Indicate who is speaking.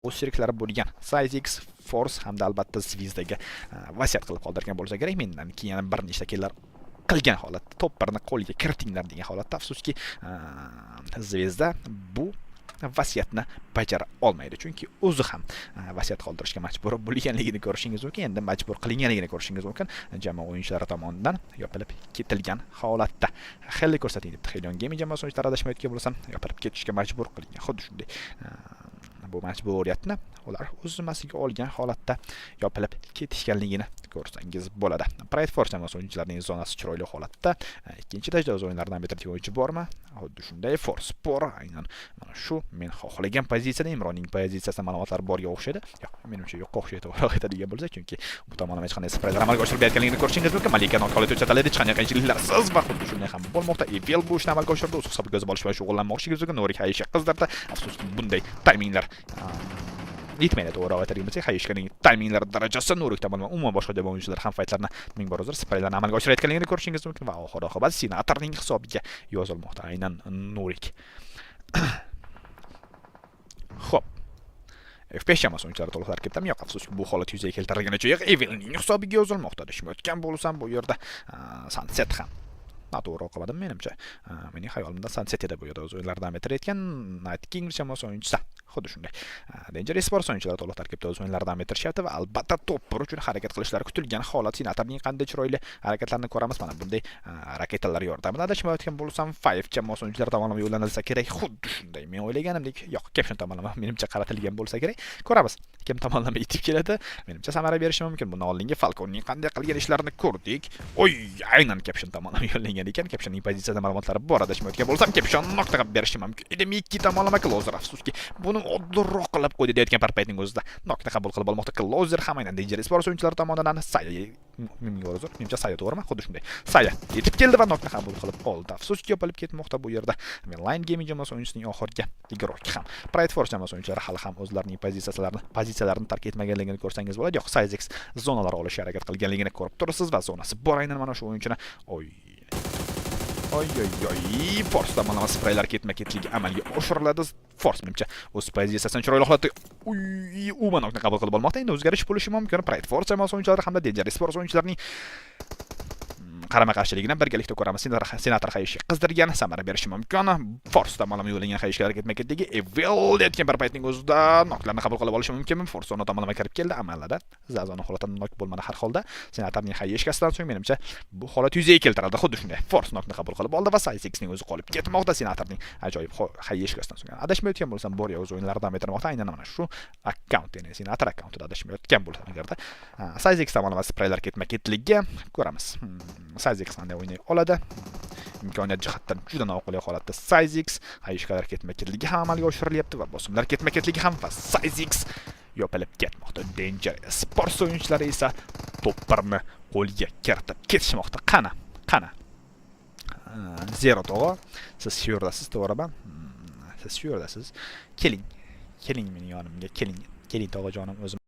Speaker 1: o'z sheriklari bo'lgan Sizex, Force hamda albatta Zvizdaga vasiyat qilib qoldirgan bo'lsa kerak. Mendan keyin yana bir nechta kellar qilgan holatda topparni qo'lga kiritinglar degan holatda afsuski Zvezda bu vasiyatni bajara olmaydi, chunki o'zi ham vasiyat qoldirishga majbur bo'lganligini ko'rishingiz mumkin. Endi majbur qilinganligini ko'rishingiz mumkin. Jamoa o'yinchilari tomonidan yopilib ketilgan holatda. Xilli ko'rsating deb Xelion Gaming jamoasi o'yinchilari adashmayotgan bo'lsam, yopilib ketishga majbur qilingan. Xuddi shunday. Bu majburiyatni ular o'z zimmasiga olgan holatda yopilib ketishganligini ko'rsangiz bo'ladi. Pride Force jamoasi o'yinchilarining zonasi chiroyli holatda. Ikkinchi darajada o'z o'yinlaridan bitirgan o'yinchi bormi? Xuddi shunday Force Spor aynan mana shu men xohlagan pozitsiyada Imronning pozitsiyasida ma'lumotlar borga o'xshaydi. Yo'q, menimcha yo'qqa o'xshaydi, to'g'ri aytadigan bo'lsa, chunki bu tomonlama hech qanday spraylar amalga oshirilayotganligini ko'rishingiz mumkin. Malika nokolit o'tchataladi, hech qanday qiyinchiliklarsiz va xuddi shunday ham bo'lmoqda. Evil bu ishni amalga oshirdi, o'z hisobiga o'zi bo'lish bilan shug'ullanmoqchi mumkin. Norik Hayisha qizdirdi. Afsuski bunday tayminglar yetmaydi, to'g'ri aytadigan bo'lsak, Hayishkaning tayminglar darajasi Norik tomonidan umuman boshqa jamoa o'yinchilari ham faytlarni ming bor uzr spraylarni amalga oshirayotganligini ko'rishingiz mumkin va oxir-oqibat Senatorning hisobiga yozilmoqda aynan Norik. Xo'p. F5 jamoasi o'yinchilari to'liq tarkibda yo'q, afsuski bu holat yuzaga keltirilganicha yo'q. Evilning hisobiga yozilmoqda. Deshmayotgan bo'lsam, bu yerda Sunset ham noto'g'ri o'qimadim menimcha. Mening xayolimda Sunset edi bu yerda o'z o'yinlaridan bitirayotgan Night King jamoasi o'yinchisi. Xuddi shunday. Danger Esports o'yinchilari to'liq tarkibda o'z o'yinlaridan bitirishyapti va albatta to'ppir uchun harakat qilishlari kutilgan holat. Senatorning qanday chiroyli harakatlarini ko'ramiz. Mana bunday raketalar yordamida adashmayotgan bo'lsam, 5 jamoasi o'yinchilari tomonidan yo'llanilsa kerak. Xuddi shunday. Men o'ylaganimdek, yo'q, Caption tomonidan menimcha qaratilgan bo'lsa kerak. Ko'ramiz. Kim tomonidan yetib keladi? Menimcha samara berishi mumkin. Bundan oldingi Falconning qanday qilgan ishlarini ko'rdik. Oy, aynan Caption tomonidan yo'llangan ekan. Captionning pozitsiyasida ma'lumotlari bor, adashmayotgan bo'lsam, Caption nokta qilib berishi mumkin. Endi ikki tomonlama closer afsuski. Buni oddurroq qilib qo'ydi deyotgan parpaytning o'zida nokta qabul qilib olmoqda. Closer ham aynan Danger Esports o'yinchilari tomonidan menimcha Saya to'g'rimi? Xuddi shunday. Saya yetib keldi va nokta qabul qilib oldi. Afsuski yopilib ketmoqda bu yerda. Line Gaming jamoasi o'yinchisining oxirgi igroki ham. Pride Force jamoasi o'yinchilari hali ham o'zlarining pozitsiyalarini tark etmaganligini ko'rsangiz bo'ladi. Yo'q, Sizex zonalar olishga harakat qilganligini ko'rib turibsiz va zonasi bor aynan mana shu o'yinchini. Oy, Force tomonlama spraylar ketma-ketligi amalga oshiriladi. Force menimcha o'z pozitsiyasini chiroyli holatda u manokni qabul qilib olmoqda. Endi o'zgarish bo'lishi mumkin. Pride Force jamoasi o'yinchilari hamda Danger Esports o'yinchilarining qarama-qarshiligini birgalikda ko'ramiz. Senator Hayishga qizdirgan samara berishi mumkin. Force tomonlama yo'llangan Hayishkalar ketma-ketligi Evil deyotgan bir paytning o'zida noklarni qabul qilib olishi mumkinmi? Force ona tomonlama kirib keldi amalida. Zazoni holatdan nok bo'lmadi har holda. Senatorning Hayishkasidan so'ng menimcha bu holat yuzaga keltirildi. Xuddi shunday. Force nokni qabul qilib oldi va Sizexning o'zi qolib ketmoqda. Senatorning ajoyib Hayishkasidan so'ng adashmayotgan bo'lsam, Borya o'z o'yinlaridan bitirmoqda. Aynan mana shu akkaunt, ya'ni Senator akkauntida adashmayotgan bo'lsam agarda Sizex tomonlama spraylar ketma-ketligi ko'ramiz. Sizex qanday o'ynay oladi? Imkoniyat jihatdan juda noqulay holatda Sizex, Hayishkalar ketma-ketligi ham amalga oshirilyapti va bosimlar ketma-ketligi ham va Sizex yopilib ketmoqda. Danger Sports o'yinchilari esa to'ppirni qo'lga kiritib ketishmoqda. Qani. Zero to'g'ri. Siz shu yerdasiz, to'g'rimi? Siz shu yerdasiz. Keling mening yonimga, keling tog'ajonim o'zim.